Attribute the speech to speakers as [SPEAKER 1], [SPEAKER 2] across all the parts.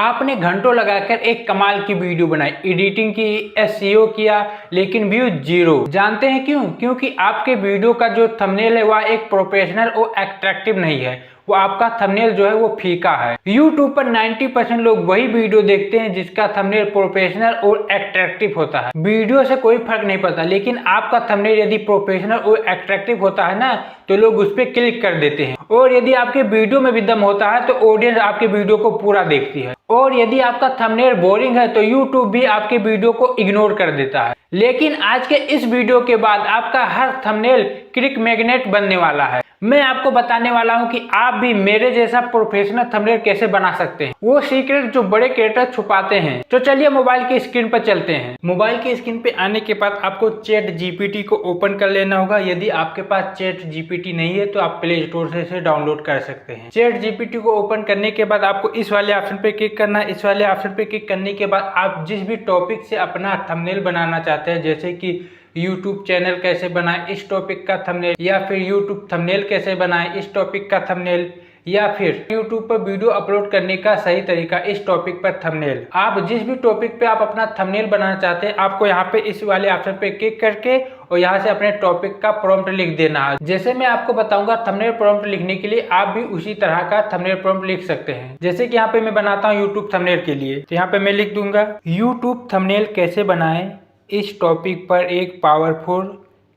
[SPEAKER 1] आपने घंटों लगाकर एक कमाल की वीडियो बनाई, एडिटिंग की, एसईओ किया, लेकिन व्यू जीरो। जानते हैं क्यों? क्योंकि आपके वीडियो का जो थंबनेल है वह एक प्रोफेशनल और अट्रैक्टिव नहीं है। वो आपका थंबनेल जो है वो फीका है। YouTube पर 90% लोग वही वीडियो देखते हैं जिसका थंबनेल प्रोफेशनल और अट्रैक्टिव होता है। वीडियो से कोई फर्क नहीं पड़ता, लेकिन आपका थंबनेल यदि प्रोफेशनल और अट्रैक्टिव होता है ना, तो लोग उस पर क्लिक कर देते हैं। और यदि आपके वीडियो में भी दम होता है तो ऑडियंस आपके वीडियो को पूरा देखती है। और यदि आपका थंबनेल बोरिंग है तो YouTube भी आपके वीडियो को इग्नोर कर देता है। लेकिन आज के इस वीडियो के बाद आपका हर थंबनेल क्लिक मैग्नेट बनने वाला है। मैं आपको बताने वाला हूं कि आप भी मेरे जैसा प्रोफेशनल थंबनेल कैसे बना सकते हैं, वो सीक्रेट जो बड़े क्रिएटर छुपाते हैं। तो चलिए मोबाइल की स्क्रीन पर चलते हैं। मोबाइल की स्क्रीन पे आने के बाद आपको चैट जीपीटी को ओपन कर लेना होगा। यदि आपके पास चैट जीपीटी नहीं है तो आप प्ले स्टोर से इसे डाउनलोड कर सकते हैं। चैट जीपीटी को ओपन करने के बाद आपको इस वाले ऑप्शन पे क्लिक करना है। इस वाले ऑप्शन पे क्लिक करने के बाद आप जिस भी टॉपिक से अपना थंबनेल बनाना चाहते हैं, जैसे कि YouTube चैनल कैसे बनाएं इस टॉपिक का थंबनेल, या फिर YouTube थंबनेल कैसे बनाएं इस टॉपिक का थंबनेल, या फिर YouTube पर वीडियो अपलोड करने का सही तरीका इस टॉपिक पर थंबनेल, आप जिस भी टॉपिक पे आप अपना थंबनेल बनाना चाहते हैं, आपको यहाँ पे इस वाले ऑप्शन पे क्लिक करके और यहाँ से अपने टॉपिक का प्रॉम्प्ट लिख देना है। जैसे मैं आपको बताऊंगा थंबनेल प्रॉम्प्ट लिखने के लिए, आप भी उसी तरह का थंबनेल प्रॉम्प्ट लिख सकते हैं। जैसे कि यहाँ पे मैं बनाता हूँ YouTube थंबनेल के लिए, तो यहाँ पे मैं लिख दूंगा YouTube थंबनेल कैसे बनाएं इस टॉपिक पर एक पावरफुल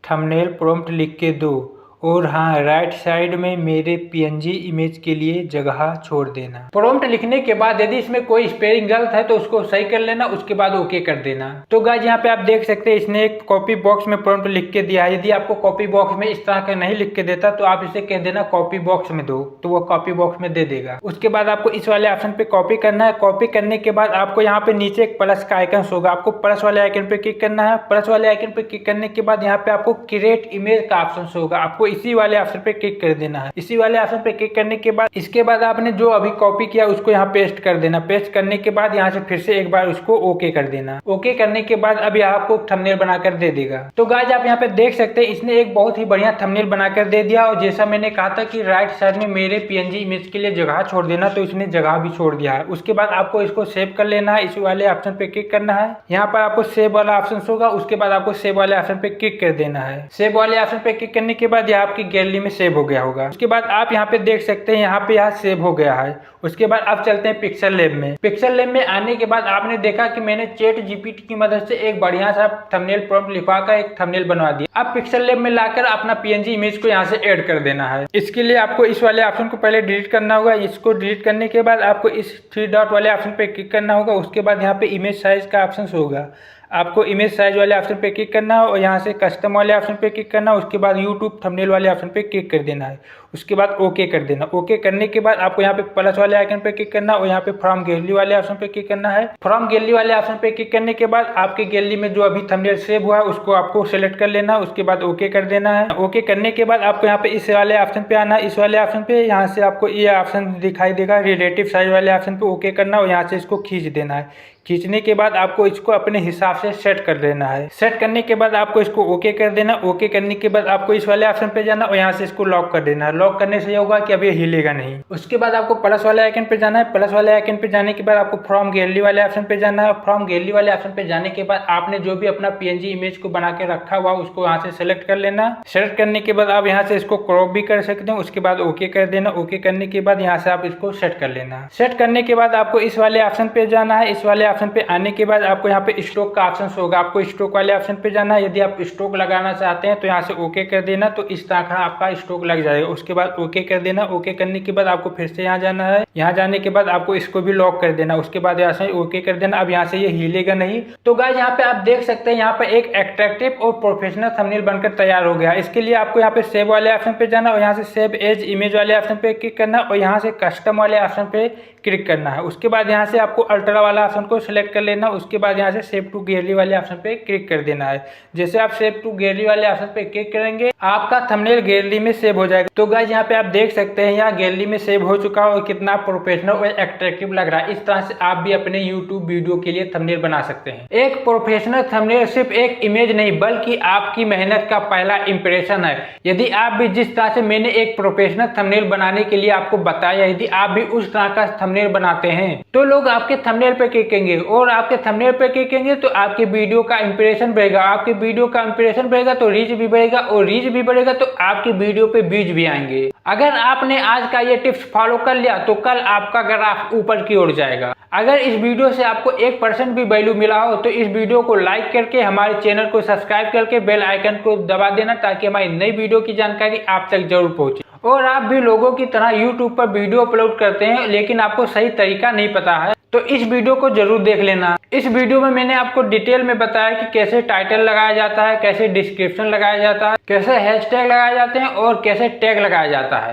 [SPEAKER 1] थंबनेल प्रॉम्प्ट लिख के दो, और हाँ, राइट साइड में मेरे पीएनजी इमेज के लिए जगह छोड़ देना। प्रॉम्प्ट लिखने के बाद यदि इसमें कोई स्पेलिंग गलत है तो उसको सही कर लेना, उसके बाद ओके कर देना। तो गाइस यहाँ पे आप देख सकते हैं इसने एक कॉपी बॉक्स में प्रॉम्प्ट लिख के दिया है। यदि आपको कॉपी बॉक्स में इस तरह का नहीं लिख के देता तो आप इसे कह देना कॉपी बॉक्स में दो, तो वो कॉपी बॉक्स में दे देगा। उसके बाद आपको इस वाले ऑप्शन पे कॉपी करना है। कॉपी करने के बाद आपको यहाँ पे नीचे एक प्लस का आइकन होगा, आपको प्लस वाले आइकन पे क्लिक करना है। प्लस वाले आइकन पे क्लिक करने के बाद यहाँ पे आपको क्रिएट इमेज का ऑप्शन होगा, आपको इसी वाले ऑप्शन पे क्लिक कर देना है। इसी वाले ऑप्शन पे क्लिक करने के बाद इसके बाद आपने जो अभी कॉपी किया उसको यहाँ पेस्ट कर देना। पेस्ट करने के बाद यहाँ से फिर से एक बार उसको ओके कर देना। ओके करने के बाद अब यहाँ आपको थंबनेल बनाकर दे देगा। तो गाइस आप यहाँ पे देख सकते हैं इसने एक बहुत ही बढ़िया थंबनेल बनाकर दे दिया। और जैसा मैंने कहा था कि राइट साइड में मेरे पीएनजी इमेज के लिए जगह छोड़ देना, तो इसने जगह भी छोड़ दिया है। उसके बाद आपको इसको सेव कर लेना है। इस वाले ऑप्शन पे क्लिक करना है। यहाँ पर आपको सेव वाला ऑप्शन होगा, उसके बाद आपको सेव वाले ऑप्शन पे क्लिक कर देना है। सेव वाले ऑप्शन पे क्लिक करने के बाद यह आपकी गैलरी में सेव हो गया होगा। उसके बाद आप यहाँ पे देख सकते हैं यहाँ पे सेव हो गया है। उसके बाद आप चलते हैं पिक्सल लैब में। पिक्सल लैब में आने के बाद आपने देखा कि मैंने चैट जीपीटी की मदद से एक बढ़िया सा थंबनेल प्रॉम्प्ट लिखवा कर एक थंबनेल बनवा दिया। अब पिक्सल लैब में लाकर अपना पीएनजी इमेज को यहाँ से ऐड कर देना है। इसके लिए आपको इस वाले ऑप्शन को पहले डिलीट करना होगा। इसको डिलीट करने के बाद आपको इस 3 डॉट वाले ऑप्शन पे क्लिक करना होगा। उसके बाद यहाँ पे इमेज साइज का ऑप्शन होगा, आपको इमेज साइज वाले ऑप्शन पे क्लिक करना है और यहाँ से कस्टम वाले ऑप्शन पे क्लिक करना है। उसके बाद यूट्यूब थंबनेल वाले ऑप्शन पे क्लिक कर देना है। उसके बाद ओके कर देना। ओके करने के बाद आपको यहाँ पे प्लस वाले आइकन पे क्लिक करना है और यहाँ पे फ्रॉम गैलरी वाले ऑप्शन पे क्लिक करना है। फ्रॉम गैलरी वाले ऑप्शन पे क्लिक करने के बाद आपके गैलरी में जो अभी थंबनेल सेव हुआ है उसको आपको सेलेक्ट कर लेना है। उसके बाद ओके कर देना है। ओके करने के बाद आपको यहाँ पे इस वाले ऑप्शन पे आना है। इस वाले ऑप्शन पे यहाँ से आपको ये ऑप्शन दिखाई देगा रिलेटिव साइज वाले ऑप्शन पे ओके करना और यहाँ से इसको खींच देना है। खींचने के बाद आपको इसको अपने हिसाब से सेट कर देना है। सेट करने के बाद आपको इसको ओके कर देना। ओके करने के बाद आपको इस वाले ऑप्शन पे जाना और यहाँ से इसको लॉक कर देना है। लॉक करने से ये होगा कि अब ये हिलेगा नहीं। उसके बाद आपको प्लस वाले आइकन पे जाना है। प्लस वाले आइकन पे जाने के बाद आपको फ्रॉम गैलरी वाले ऑप्शन पे जाना है। फ्रॉम गैलरी वाले ऑप्शन पे जाने के बाद आपने जो भी अपना पीएनजी इमेज को बना के रखा हुआ उसको यहाँ से सेलेक्ट कर लेना। सेलेक्ट करने के बाद आप यहाँ से इसको क्रॉप भी कर सकते हैं। उसके बाद ओके कर देना। ओके करने के बाद यहाँ से आप इसको सेट कर लेना। सेट करने के बाद आपको इस वाले ऑप्शन पे जाना है। इस वाले ऑप्शन पे आने के बाद आपको यहाँ पे स्ट्रोक का ऑप्शन होगा, आपको स्ट्रोक वाले ऑप्शन पे जाना है। यदि आप स्ट्रोक लगाना चाहते हैं तो यहाँ से ओके कर देना, तो इस तरह का आपका स्ट्रोक लग जाएगा। उसके बाद ओके कर देना। ओके करने के बाद आपको फिर से यहाँ जाना है। यहाँ जाने के बाद आपको इसको भी लॉक कर देना। उसके बाद यहाँ से ओके कर देना। अब यहाँ से ये हिलेगा नहीं। तो गाइस यहाँ पे आप देख सकते हैं यहाँ पे एक अट्रैक्टिव और प्रोफेशनल थंबनेल बनकर तैयार हो गया। इसके लिए आपको यहाँ पे सेव वाले ऑप्शन पे जाना और यहाँ से सेव एज इमेज वाले ऑप्शन पे क्लिक करना और यहाँ से कस्टम वाले ऑप्शन पे क्लिक करना है। उसके बाद यहाँ से आपको अल्ट्रा वाला ऑप्शन को सिलेक्ट कर लेना। उसके बाद यहाँ से सेव टू गैलरी वाले ऑप्शन पे क्लिक कर देना है। जैसे आप सेव टू गैलरी वाले ऑप्शन पे क्लिक करेंगे आपका थंबनेल गैलरी में सेव हो जाएगा। तो गाइस गाइस यहाँ पे आप देख सकते हैं, यहाँ गैलरी में सेव हो चुका है और कितना प्रोफेशनल और अट्रैक्टिव लग रहा है। इस तरह से आप भी अपने यूट्यूब वीडियो के लिए थंबनेल बना सकते हैं। एक प्रोफेशनल थंबनेल सिर्फ एक इमेज नहीं बल्कि आपकी मेहनत का पहला इंप्रेशन है। यदि आप भी जिस तरह से मैंने एक प्रोफेशनल थंबनेल बनाने के लिए आपको बताया, यदि आप भी उस तरह का थंबनेल बनाते हैं तो लोग आपके थंबनेल पे क्लिकेंगे और आपके थंबनेल पे क्लिकेंगे तो आपके वीडियो का इंप्रेशन बढ़ेगा। आपके वीडियो का इंप्रेशन बढ़ेगा तो रीच भी बढ़ेगा और रीच भी बढ़ेगा तो आपके वीडियो पे व्यूज भी आएंगे। अगर आपने आज का ये टिप्स फॉलो कर लिया तो कल आपका ग्राफ ऊपर की ओर जाएगा। अगर इस वीडियो से आपको 1% भी वैल्यू मिला हो तो इस वीडियो को लाइक करके हमारे चैनल को सब्सक्राइब करके बेल आइकन को दबा देना, ताकि हमारी नई वीडियो की जानकारी आप तक जरूर पहुंचे। और आप भी लोगों की तरह YouTube पर वीडियो अपलोड करते हैं लेकिन आपको सही तरीका नहीं पता है तो इस वीडियो को जरूर देख लेना। इस वीडियो में मैंने आपको डिटेल में बताया कि कैसे टाइटल लगाया जाता है, कैसे डिस्क्रिप्शन लगाया जाता है, कैसे हैशटैग लगाए जाते हैं और कैसे टैग लगाया जाता है।